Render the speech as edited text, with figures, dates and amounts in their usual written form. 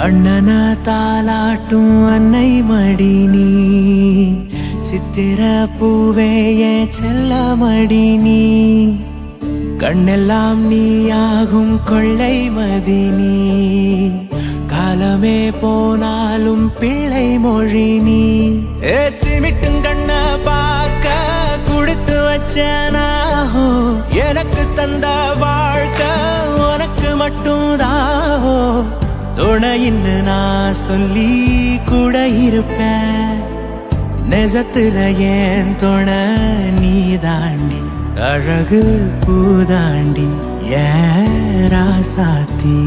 அண்ணன தாலாட்டும் அன்னை மடி நீ, சித்திர பூவே என் செல்ல மடி நீ, கண்ணெல்லாம் நீயாகும் கொள்ளை மதி நீ, காலமே போனாலும் பிள்ளை மொழி நீ. சிமிட்டும் கண்ண பார்க்க குடுத்து வச்சனாஹோ, எனக்கு தந்த வாழ்க்கை உனக்கு மட்டும் தாஹோ, துணையின்னு நான் சொல்லி கூட இருப்பேன், நெசத்துல ஏன் துணை நீ தாண்டி, அழகு பூதாண்டி ஏன் ராசாத்தி.